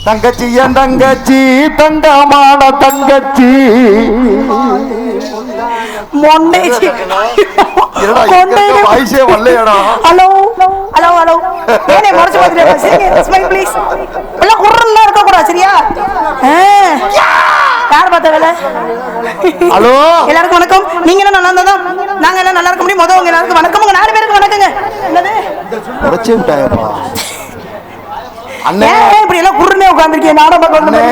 தங்கச்சி என் தங்கச்சி தங்கமான தங்கச்சி வயசே வரலையடா. ஹலோ ஹலோ ஹலோ ஏனே மறைச்சு பாத்துட்டு ஸ்மைல் ப்ளீஸ். எல்லாம் குர்ரல்ல இருக்க கூடாது சரியா? யார் பார்த்த வேலை? ஹலோ எல்லாருக்கும் வணக்கம். நீங்க எல்லாம் நல்லா இருந்தா நாங்க எல்லாம் நல்லா இருக்க முடியும். முதல்ல உங்க எல்லாருக்கும் வணக்கம். உங்க 4 பேருக்கு வணக்கங்க. என்னது உடைச்சு விட்டாயப்பா அண்ணே. இப்படி எல்லாம் குர்ரனே உட்கார்ந்திருக்கீங்க நாடகம் பார்க்க.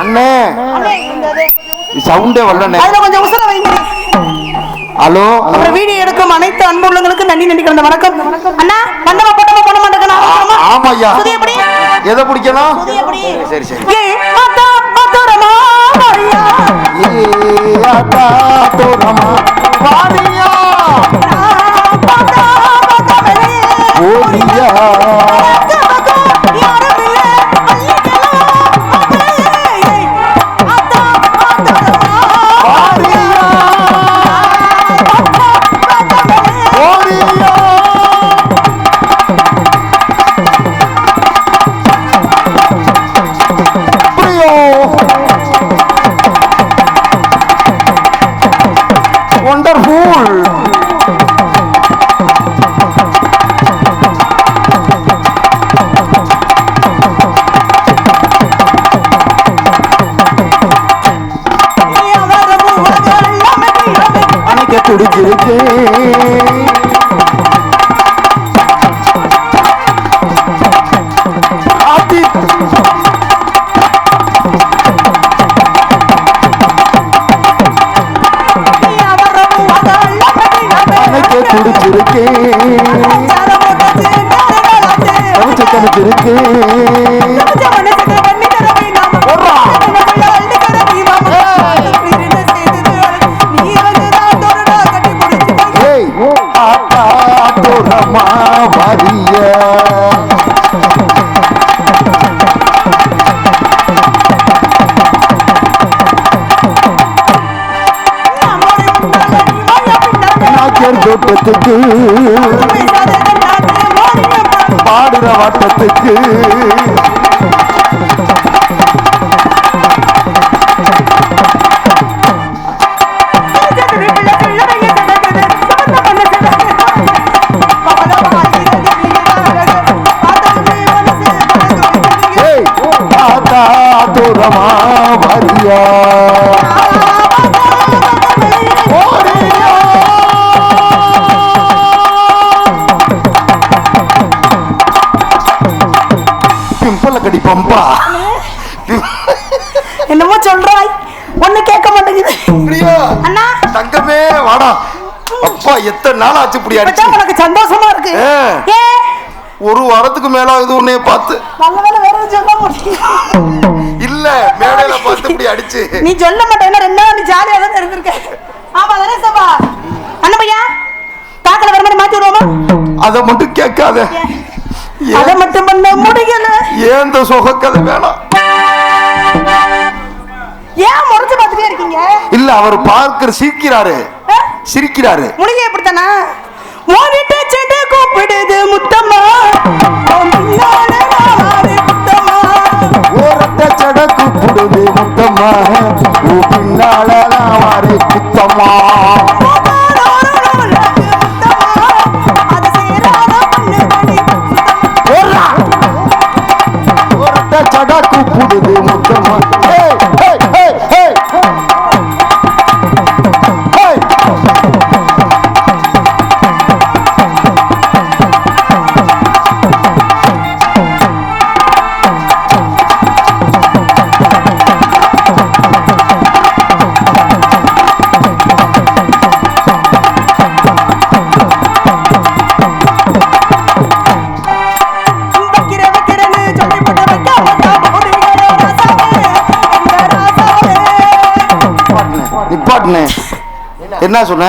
அண்ணே சவுண்டே வரலண்ணே. அதுல கொஞ்சம் உசர வைங்க. ஹலோ அப்புறம் வீடியோ எடுக்கும் அனைத்து அன்புள்ளங்களுக்கு நன்றி நன்றி கலந்த வணக்கம். அண்ணா பண்ணமா போட்டமா போட மாட்டேங்க. ஆமா ஐயா. சுதி எப்படி எதை பிடிக்கணும்? சுதி எப்படி? சரி சரி. ஏ ஆத்தா ஆத்தரமா வாரியா. ஏ ஆத்தா ஆத்தரமா வாரியா. பாத்தா பாத்தா மேலே ஓடியா. துடிச்சிருக்கு துடிச்சிருக்கு கணச்சிருக்கு தோட்டத்துக்கு பாடுற வாட்டத்துக்கு தூரமா வரியா. பம்பா என்னமோ சொல்றாய் ஒண்ணு கேட்க மாட்டேங்குது. அண்ணா தங்கமே வாடா. அப்பா எத்தனை நாள் ஆச்சு இப்படி அடிச்சு. உனக்கு சந்தோஷமா இருக்கு? ஒரு வாரத்துக்கு மேல ஆகுது உன்னைய பார்த்து. நல்ல வேளை வேற சொல்ல முடியும் இல்ல மேடையில பார்த்து இப்படி அடிச்சு. நீ சொல்ல மாட்டேன்னா 2 நாள் நீ ஜாலியா தான் இருந்திருக்க. ஆமா தானே சபா? அண்ணா பையா தாக்கல வர மாதிரி மாத்தி விடுவோமா? அதை மட்டும் கேட்காத. அதை மட்டும் பண்ண முடியல. ஏன் இந்த சொக கதை வேணாம். ஏன் முறைச்சு பார்த்துட்டே இருக்கீங்க? இல்ல அவர் பார்க்கிற சிரிக்கிறாரு சிரிக்கிறாரு. முடிய எப்படித்தானா மோனிட்ட செண்டு கூப்பிடுது முத்தம்மா. முத்தம்மா ஓரட்ட செட கூப்பிடுது முத்தம்மா. பின்னால வாரே குத்தம்மா. சடா கூப்பிடுது முத்தம்மா. என்ன சொன்ன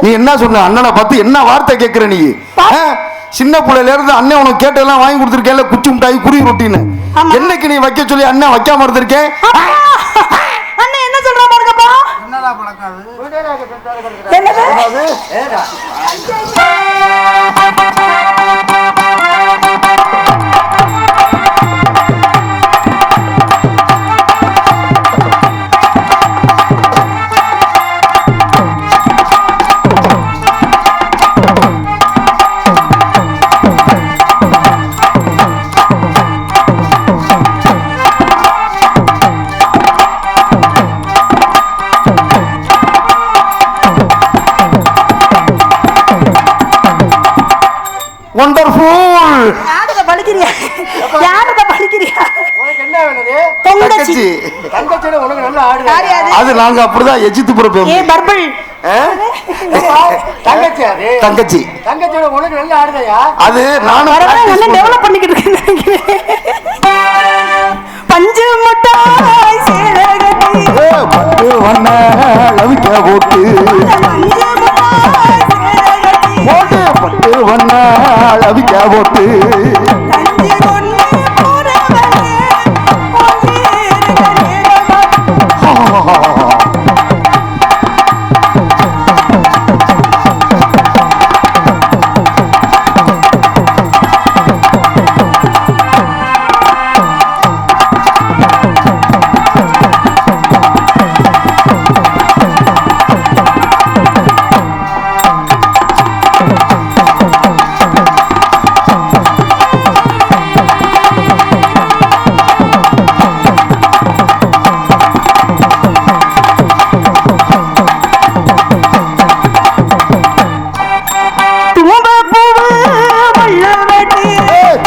நீ? என்ன சொன்ன? அண்ணனை பார்த்து என்ன வார்த்தை கேட்கிற நீ? சின்ன பிள்ளையில இருந்து அண்ணன் உனக்கு கேட்டெல்லாம் வாங்கி கொடுத்துருக்கேன்ல, குச்சி மிட்டாய் குருவி ரொட்டின்னு. என்னைக்கு நீ வைக்க சொல்லி அண்ணன் வைக்காம இருந்திருக்கேன்? அண்ணன் என்ன சொல்ற பாருங்கப்பா. என்னடா பழக்காது? என்னது? தங்கச்சி. தங்கச்சியோட உனக்கு நல்லா ஆடுது. யாரு அது? அது நாங்க அப்படிதான் எஜித்து ஏ புறப்போம். பர்பிள் தங்கச்சி அது. தங்கச்சி தங்கச்சியோட உனக்கு நல்லா ஆடுதையா? அது நானும் practice டெவலப் பண்ணிக்கிட்டு இருக்கேன். பஞ்சு முட்டாய் சேலகத்தி பட்டு வண்ண லவிக்க போட்டு பஞ்சு முட்டாய் சேலகத்தி போட்டு பட்டு வண்ண லவிக்க போட்டு கஞ்சி கொண்டு போறவனே ஒளியிருக்க நேரமா.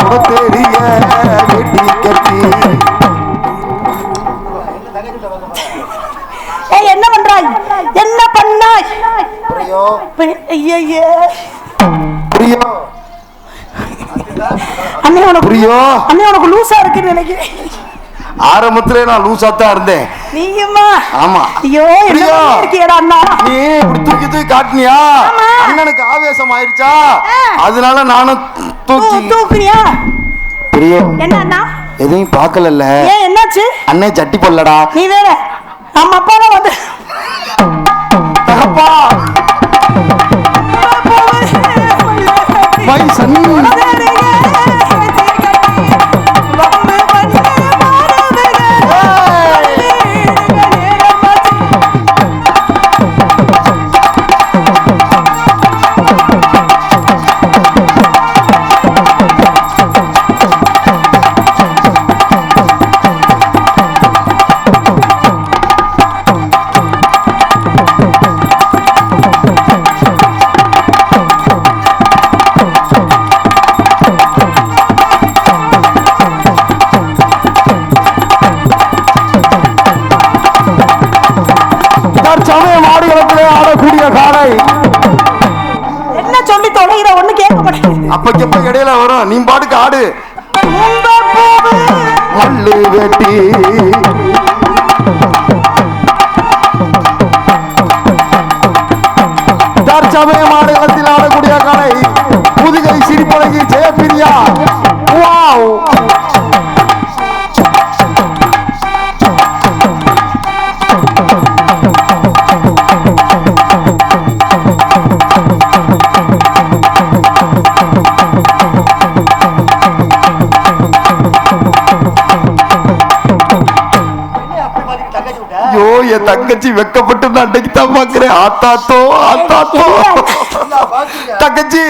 குடத்தேரிய வெட்டி கட்டி ஏய் என்ன பண்றாய்? என்ன பண்ணாய்? புரியோ? ஐயே புரியோ அண்ணே உனக்கு புரியோ அண்ணே உனக்கு லூசா இருக்குன்னு நினைக்கிறேன். ஆரம்பத்திலே நான் லூசா தான் இருந்தேன். நீயுமா? ஆமா. ஐயோ என்ன பிரியா. இருக்கியடா அண்ணா? நீ இப்படி தூக்கி தூக்கி காட்டினியா? ஆமா. அண்ணனுக்கு ஆவேசம் ஆயிருச்சா? அதனால நானும் தூக்கி தூக்குறியா? பிரியோ என்ன அண்ணா? எதையும் பார்க்கலல்ல. ஏன் என்னாச்சு? அண்ணே சட்டி போடலடா. நீ வேற நம்ம அப்பா தான் வந்து தகப்பா மை சன் தற்சமய மாடுகளத்திலே ஆடக்கூடிய காலை என்ன சொல்லி தொலைகிற ஒண்ணு கேட்க மாட்டேங்குது. அப்பக்கப்ப இடையில வரும். நீ பாட்டுக்கு ஆடு. மல்லு வெட்டி தற்சமய மாடுகளத்தில் ஆடக்கூடிய காலை புதுகை சிரிப்பழகி ஜெயபிரியா. வாவ் தங்கச்சி விட்ட? ஐயோ என் தங்கச்சி வெக்கப்பட்டு நான் அன்னைக்கு தான் பாக்குறேன். ஆத்தாத்தோ ஆத்தாத்தோ தங்கச்சி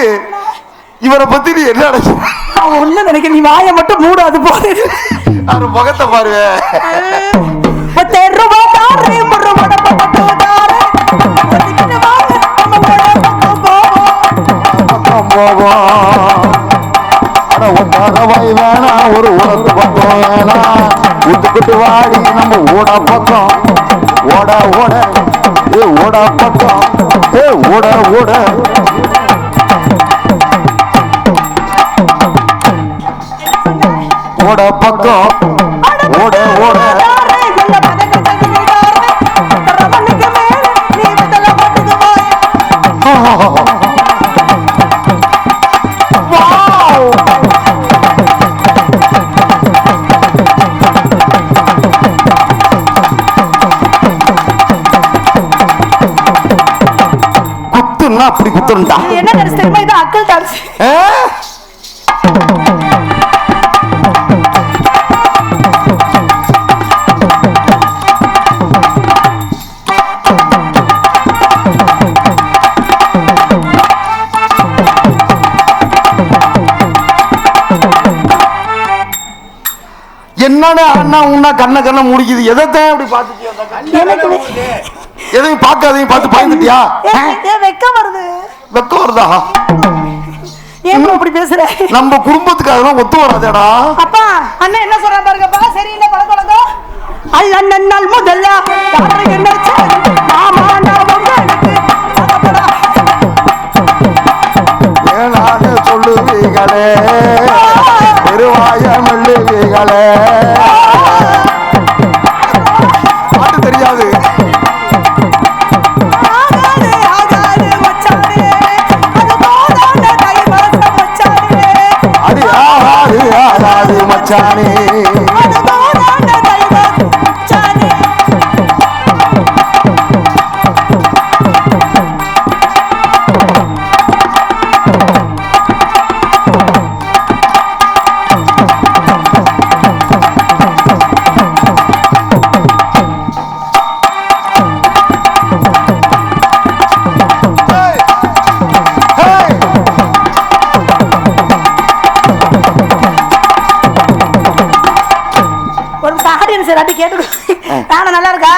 இவரை பத்தி நீ என்ன நினைச்ச? நான் ஒண்ணு நினைக்கிறேன். நீ வாயை மட்டும் மூடாது போது. அவரு முகத்தை பாருவேன். பக்கம் போவோம். அட ஒன்றாகவாய் வேணா ஒரு உணர்ந்து பக்கம் வேணா விட்டுக்கிட்டு வாடி நம்ம ஓட பக்கம் ஓட ஓட ஏ ஓட பக்கம் ஏ ஓட ஓட ஓட பக்கம் ஓட ஓட குத்துன்னா அப்படி குத்துருண்டா. என்ன டான்ஸ் தெரியுமா? இது அக்கல் டான்ஸ். என்னடா அண்ணா உன்னா கண்ண கண்ண முடிக்குது. எதைத்தான் அப்படி பாத்துட்டியா? எதையும் பார்க்காதையும் பார்த்து பயந்துட்டியா? வெக்கம் வருது. வெக்கம் வருதா? ஏன் அப்படி பேசுற? நம்ம குடும்பத்துக்கு அதெல்லாம் ஒத்து வராதேடா. அப்பா அண்ணன் என்ன சொல்ற பாருங்கப்பா. சரியில்லை பழக்கம். அல்ல முதல்ல யாரு என்ன மாமா நான் உங்களுக்கு ஏனாக சொல்லுவீங்களே பெருவாய மெல்லுவீங்களே பாட்டு தெரியாது அது ஆகாது ஆகாது மச்சானே நானும் நல்லா இருக்கா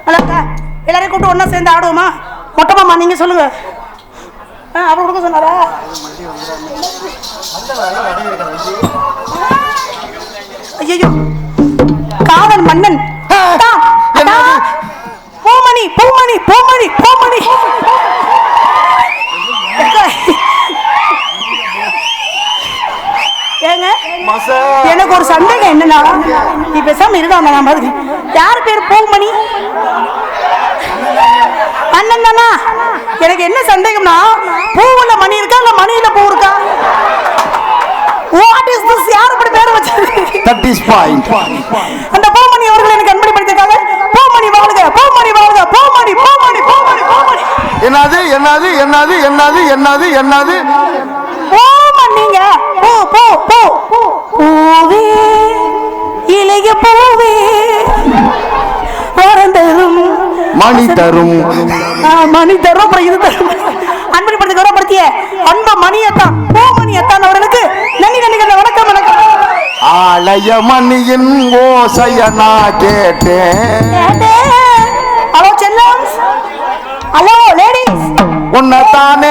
நல்லா இருக்கா எல்லாரையும் கூப்பிட்டு ஒன்னா சேர்ந்து ஆடுவோமா மொட்டமாமா நீங்க சொல்லுங்க அவர் கொடுக்க சொன்னாரா ஐயோ காதல் மன்னன் பூமணி பூமணி பூமணி பூமணி ஏங்க எனக்கு ஒரு சந்தேகம் என்னன்னா நீ பேசாம இருக்காம நான் பாருங்க யார் பேர் பூமணி அண்ணன் தானா எனக்கு என்ன சந்தேகம்னா பூவுல மணி இருக்கா இல்ல மணியில பூ இருக்கா வாட் இஸ் திஸ் யார் இப்படி பேர் வச்சது தட் இஸ் பாயிண்ட் அந்த பூமணி அவர்கள் எனக்கு அன்பளி படித்திருக்காங்க பூமணி வாழ்க பூமணி வாழ்க பூமணி பூமணி பூமணி பூமணி என்னது என்னது என்னது என்னது என்னது என்னது பூமணிங்க பூ பூ பூ பூவே இளைய பூவே வரந்தரும் மணி தரும் மணி தரும் அப்புறம் இது தரும் அன்பளி படுத்தி கௌரவப்படுத்திய அன்ப மணியத்தான் பூமணியத்தான் அவர்களுக்கு நன்றி நன்றிகள் வணக்கம் வணக்கம் ஆலய மணியின் ஓசைய நான் கேட்டேன் ஹலோ செல்லம் ஹலோ லேடிஸ் உன்னை